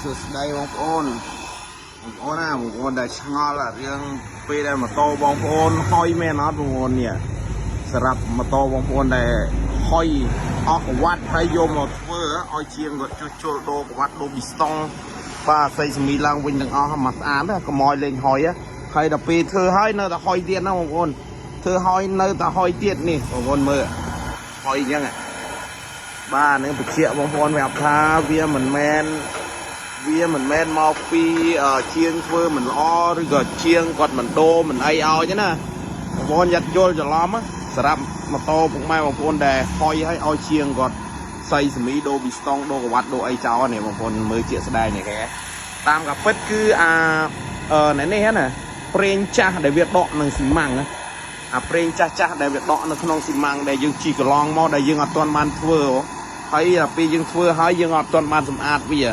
សួស្តីបងប្អូនណាបងប្អូនដែលឆ្ងល់រឿងពេលដែលម៉ូតូបងប្អូនហុយមែនអត់បងប្អូននេះសម្រាប់ម៉ូតូបងប្អូនដែលហុយអស់កវ៉ាត់ហើយយកមកធ្វើឲ្យជាងគាត់ជួសជុលដូរកវ៉ាត់ដូរពីស្តង់បាទស្អីសមីឡើងវិញទាំងអស់មកស្អាតកុំឲ្យលេងហុយហើយដល់ពេលធ្វើហើយនៅតែហុយទៀតណាបងប្អូនធ្វើហុយនៅតែហុយទៀតនេះបងប្អូនមើលហុយអញ្ចឹងបាទនឹងបញ្ជាក់បងប្អូនប្រាប់ថាវាមិនមែនមកពីជាងធ្វើមិនល្អឬក៏ជាងគាត់មិនដូរមិនអីឲ្យទេណាបងប្អូនយ៉ាត់យល់ច្រឡំសម្រាប់ម៉ូតូពុកម៉ែបងប្អូនដែលហុយឲ្យជាងគាត់សៃសមីដូរពីស្តង់ដូរកវ៉ាត់ដូរអីចោលនេះបងប្អូនមើលជាក់ស្ដែងនេះគេតាមកាពិតគឺនេះណាប្រេងចាស់ដែលវាដកនឹងស៊ីម៉ាំងណាអាប្រេងចាស់ដែលវាដកនៅក្នុងស៊ីម៉ាំងដែលយើងជីកន្លងមកដែលយើងអត់ទាន់បានធ្វើហើយពេលយើងធ្វើហើយយើងអត់ទាន់បានសម្អាតវា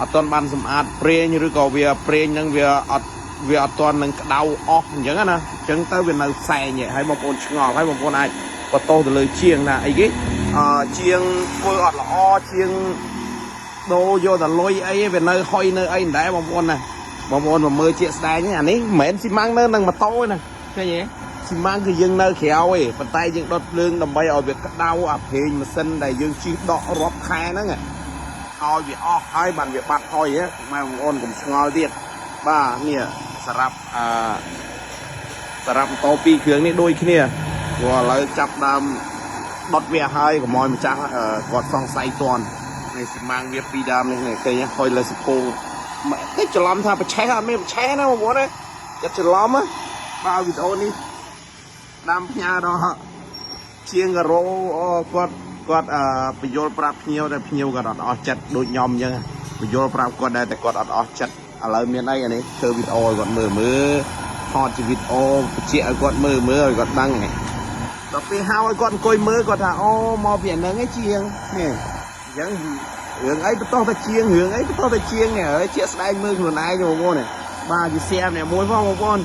អត់ទាន់បានសម្អាតប្រេងឬក៏វាប្រេងហ្នឹងវាអត់ទាន់នឹងក្តៅអស់អញ្ចឹងណាអញ្ចឹងទៅវានៅផ្សែងហើយបងប្អូនឆ្ងល់ហើយបងប្អូនអាចបន្ទោសទៅលើជាងណាអីគេជាងធ្វើអត់ល្អជាងដូរយកតែលុយអីវានៅហុយនៅអីមិនដែរបងប្អូនណាបងប្អូនមកមើលជាក់ស្ដែងអានេះមិនមែនស៊ីម៉ាំងនៅនឹងម៉ូតូទេណាឃើញទេស៊ីម៉ាំងគឺយើងនៅក្រៅឯងប៉ុន្តែយើងដុតភ្លើងដើម្បីឲ្យវាក្តៅអាប្រេងម៉ាស៊ីនដែលយើងជិះដករាប់ខែហ្នឹងឲ្យវាអស់ហើយបានវាបាត់ហុយម៉ែបងប្អូនកុំឆ្ងល់ទៀតបាទនេះសម្រាប់ម៉ូតូពីរគ្រឿងនេះដូចគ្នាព្រោះឥឡូវចាប់ដើមដុតវាហើយកុំឲ្យម្ចាស់គាត់សង្ស័យតន់នេះស៊ីម៉ាំងវាពីរដើមនេះឃើញហុយលើសពងតែច្រឡំថាប្រឆេះអត់មានប្រឆេះណាបងប្អូនចិត្តច្រឡំបាទវីដេអូនេះដាំផ្ញើដល់ជាងការ៉ូគាត់បញ្យល់ប្រាប់ភ្ញៀវតែភ្ញៀវគាត់អត់អស់ចិត្តដូចខ្ញុំអញ្ចឹងបញ្យល់ប្រាប់គាត់ដែរតែគាត់អត់អស់ចិត្តឥឡូវមានអីអានេះធ្វើវីដេអូឲ្យគាត់មើលថតជាវីដេអូបញ្ជាក់ឲ្យគាត់មើលឲ្យគាត់ដឹងដល់ពេលហៅឲ្យគាត់អង្គុយមើលគាត់ថាអូមកពីអាហ្នឹងឯងជាងនេះអញ្ចឹងរឿងអីបន្តតែជាងរឿងអីបន្តតែជាងនេះហើយជាក់ស្ដែងមើលខ្លួនឯងបងប្អូនបាទជាសៀមអ្នកមួយផងបងប្អូន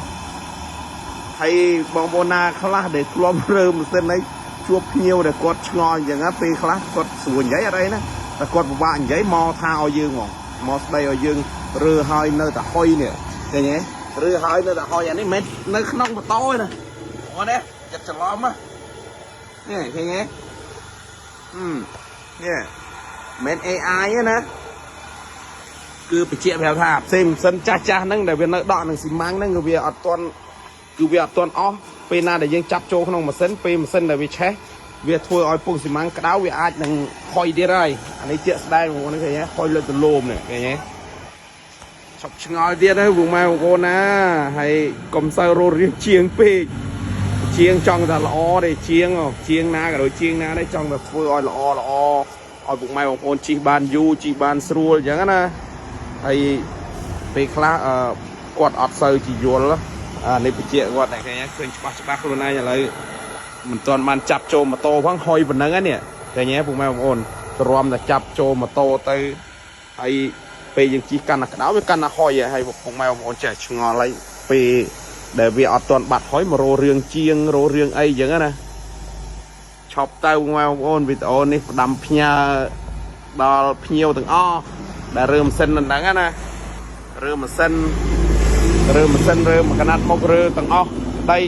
ហើយបងប្អូនណាខ្លះដែលធ្លាប់រើម៉ាស៊ីនអីជួបភ្ញៀវដែលគាត់ឆ្ងល់អញ្ចឹងពេលខ្លះគាត់ស្រួលនិយាយអត់អីណាតែគាត់ពិបាកនិយាយមកថាឲ្យយើងមកស្ដីឲ្យយើងរើហើយនៅតែហុយនេះឃើញទេរើហើយនៅតែហុយអានេះមិននៅក្នុងម៉ូតូទេណាបងនេះចិត្តច្រឡំនេះឃើញទេនេះមិន AI ទេណាគឺបញ្ជាក់ប្រាប់ថាផ្សេងម៉ាស៊ីនចាស់ហ្នឹងដែលវានៅដកនឹងស៊ីម៉ាំងហ្នឹងគឺវាអត់ទាន់អស់ពេលណាដែលយើងចាប់ចូលក្នុងម៉ាស៊ីនពេលម៉ាស៊ីនដែលវាឆេះវាធ្វើឲ្យពុកស៊ីម៉ាំងក្តៅវាអាចនឹងហុយទៀតហើយអានេះជាក់ស្ដែងបងប្អូនឃើញទេហុយលើទលោមនេះឃើញទេឈប់ឆ្ងល់ទៀតហើយបងម៉ែបងប្អូនណាហើយកុំសូវរត់រៀងជាងពេកជាងចង់តែល្អទេជាងណាក៏ដូចជាងណាដែរចង់តែធ្វើឲ្យល្អឲ្យពុកម៉ែបងប្អូនជិះបានយូរជិះបានស្រួលអញ្ចឹងណាហើយពេលខ្លះគាត់អត់សូវជាយល់នេះបញ្ជាក់គាត់តែឃើញច្បាស់ខ្លួនឯងឥឡូវមិនទាន់បានចាប់ចូលម៉ូតូផងហុយប៉ុណ្ណឹងនេះឃើញទេពុកម៉ែបងប្អូនទ្រាំតែចាប់ចូលម៉ូតូទៅហើយពេលយើងជិះកាន់តែក្តៅវាកាន់តែហុយហើយពុកម៉ែបងប្អូនចេះឆ្ងល់ហើយពេលដែលវាអត់ទាន់បាត់ហុយមករោរឿងជាងរោរឿងអីចឹងណាឈប់ទៅពុកម៉ែបងប្អូនវីដេអូនេះផ្ដាំផ្ញើដល់ភ្ញៀវទាំងអស់ដែលរើម៉ាស៊ីនហ្នឹងណារើម៉ាស៊ីនរើមកកណាត់មករើទាំងអស់ដី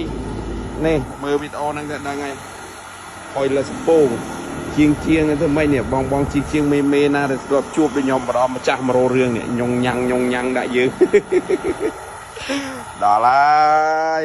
នេះមើលវីដេអូហ្នឹងទៅដឹងហើយហុយលើសពងជាងទៅមិននេះបងជាងមេណាដែលស្គាល់ជួបដូចខ្ញុំម្ដងម្ចាស់មករោរឿងនេះញ៉ុងញ៉ាំងដាក់យើងដល់ហើយ